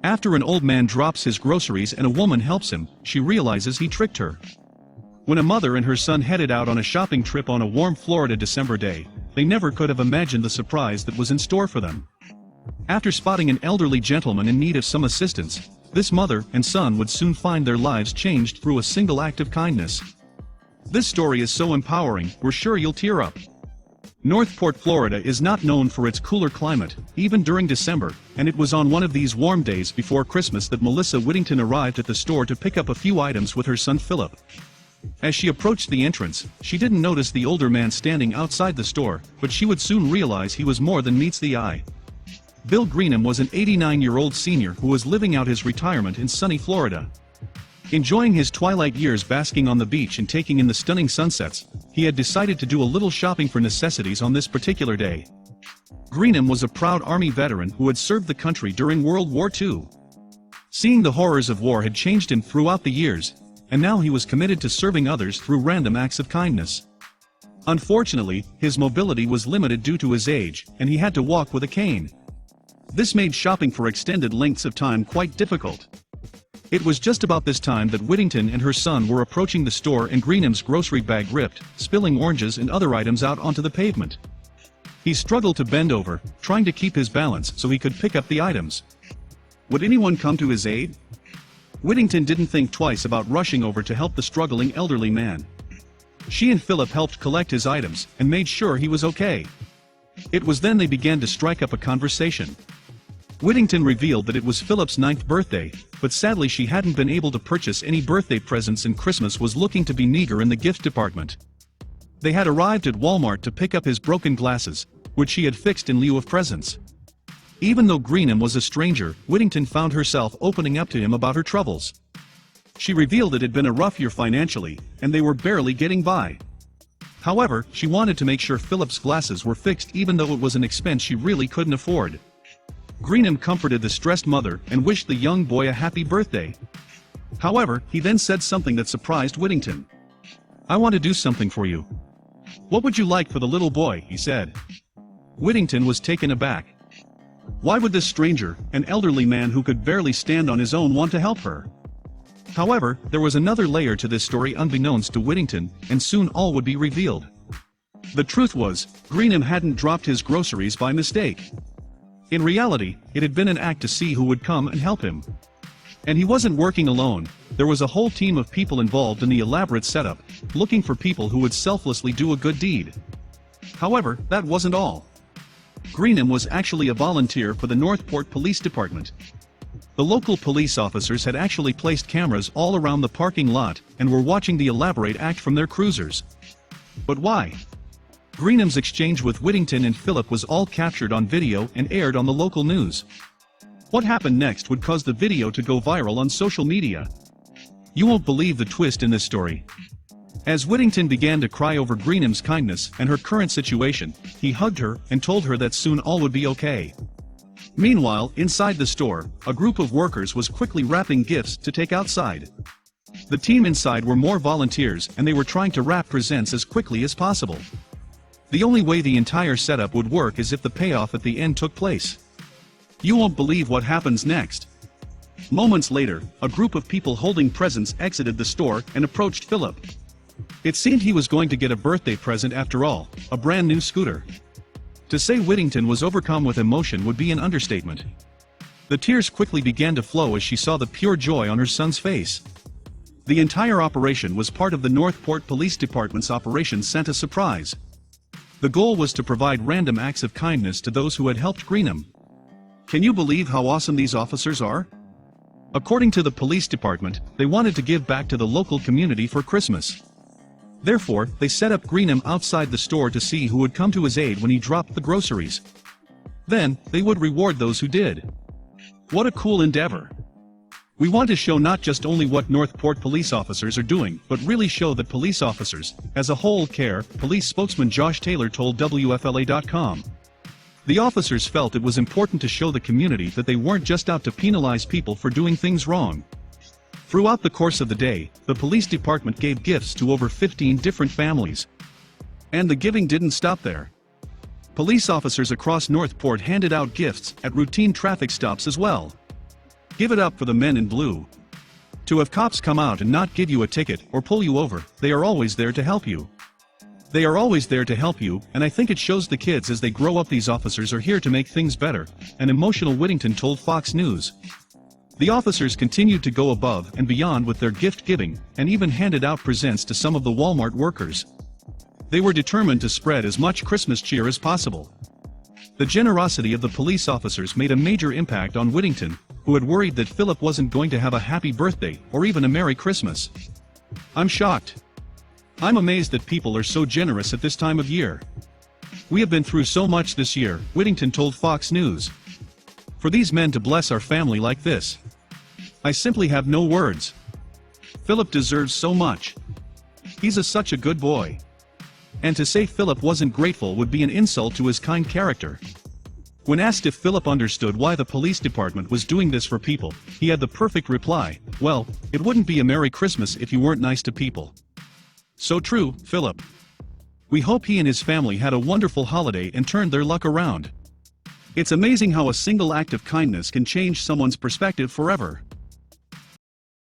After an old man drops his groceries and a woman helps him, she realizes he tricked her. When a mother and her son headed out on a shopping trip on a warm Florida December day, they never could have imagined the surprise that was in store for them. After spotting an elderly gentleman in need of some assistance, this mother and son would soon find their lives changed through a single act of kindness. This story is so empowering, we're sure you'll tear up. Northport, Florida is not known for its cooler climate, even during December, and it was on one of these warm days before Christmas that Melissa Whittington arrived at the store to pick up a few items with her son Philip. As she approached the entrance, she didn't notice the older man standing outside the store, but she would soon realize he was more than meets the eye. Bill Greenham was an 89-year-old senior who was living out his retirement in sunny Florida. Enjoying his twilight years basking on the beach and taking in the stunning sunsets, he had decided to do a little shopping for necessities on this particular day. Greenham was a proud Army veteran who had served the country during World War II. Seeing the horrors of war had changed him throughout the years, and now he was committed to serving others through random acts of kindness. Unfortunately, his mobility was limited due to his age, and he had to walk with a cane. This made shopping for extended lengths of time quite difficult. It was just about this time that Whittington and her son were approaching the store and Greenham's grocery bag ripped, spilling oranges and other items out onto the pavement. He struggled to bend over, trying to keep his balance so he could pick up the items. Would anyone come to his aid? Whittington didn't think twice about rushing over to help the struggling elderly man. She and Philip helped collect his items and made sure he was okay. It was then they began to strike up a conversation. Whittington revealed that it was Philip's 9th birthday, but sadly she hadn't been able to purchase any birthday presents and Christmas was looking to be meager in the gift department. They had arrived at Walmart to pick up his broken glasses, which she had fixed in lieu of presents. Even though Greenham was a stranger, Whittington found herself opening up to him about her troubles. She revealed it had been a rough year financially, and they were barely getting by. However, she wanted to make sure Philip's glasses were fixed even though it was an expense she really couldn't afford. Greenham comforted the stressed mother and wished the young boy a happy birthday. However, he then said something that surprised Whittington. "I want to do something for you." "What would you like for the little boy?" he said. Whittington was taken aback. Why would this stranger, an elderly man who could barely stand on his own, want to help her? However, there was another layer to this story unbeknownst to Whittington, and soon all would be revealed. The truth was, Greenham hadn't dropped his groceries by mistake. In reality, it had been an act to see who would come and help him. And he wasn't working alone, there was a whole team of people involved in the elaborate setup, looking for people who would selflessly do a good deed. However, that wasn't all. Greenham was actually a volunteer for the Northport Police Department. The local police officers had actually placed cameras all around the parking lot and were watching the elaborate act from their cruisers. But why? Greenham's exchange with Whittington and Philip was all captured on video and aired on the local news. What happened next would cause the video to go viral on social media. You won't believe the twist in this story. As Whittington began to cry over Greenham's kindness and her current situation, he hugged her and told her that soon all would be okay. Meanwhile, inside the store, a group of workers was quickly wrapping gifts to take outside. The team inside were more volunteers and they were trying to wrap presents as quickly as possible. The only way the entire setup would work is if the payoff at the end took place. You won't believe what happens next. Moments later, a group of people holding presents exited the store and approached Philip. It seemed he was going to get a birthday present after all, a brand new scooter. To say Whittington was overcome with emotion would be an understatement. The tears quickly began to flow as she saw the pure joy on her son's face. The entire operation was part of the Northport Police Department's Operation Santa Surprise. The goal was to provide random acts of kindness to those who had helped Greenham. Can you believe how awesome these officers are? According to the police department, they wanted to give back to the local community for Christmas. Therefore, they set up Greenham outside the store to see who would come to his aid when he dropped the groceries. Then, they would reward those who did. What a cool endeavor! We want to show not just only what Northport police officers are doing, but really show that police officers, as a whole, care, police spokesman Josh Taylor told WFLA.com. The officers felt it was important to show the community that they weren't just out to penalize people for doing things wrong. Throughout the course of the day, the police department gave gifts to over 15 different families. And the giving didn't stop there. Police officers across Northport handed out gifts at routine traffic stops as well. Give it up for the men in blue. To have cops come out and not give you a ticket or pull you over, they are always there to help you. They are always there to help you, and I think it shows the kids as they grow up these officers are here to make things better, an emotional Whittington told Fox News. The officers continued to go above and beyond with their gift giving, and even handed out presents to some of the Walmart workers. They were determined to spread as much Christmas cheer as possible. The generosity of the police officers made a major impact on Whittington, who had worried that Philip wasn't going to have a happy birthday or even a Merry Christmas. I'm shocked. I'm amazed that people are so generous at this time of year. We have been through so much this year, Whittington told Fox News. For these men to bless our family like this, I simply have no words. Philip deserves so much. He's such a good boy. And to say Philip wasn't grateful would be an insult to his kind character. When asked if Philip understood why the police department was doing this for people, he had the perfect reply, well, it wouldn't be a Merry Christmas if you weren't nice to people. So true, Philip. We hope he and his family had a wonderful holiday and turned their luck around. It's amazing how a single act of kindness can change someone's perspective forever.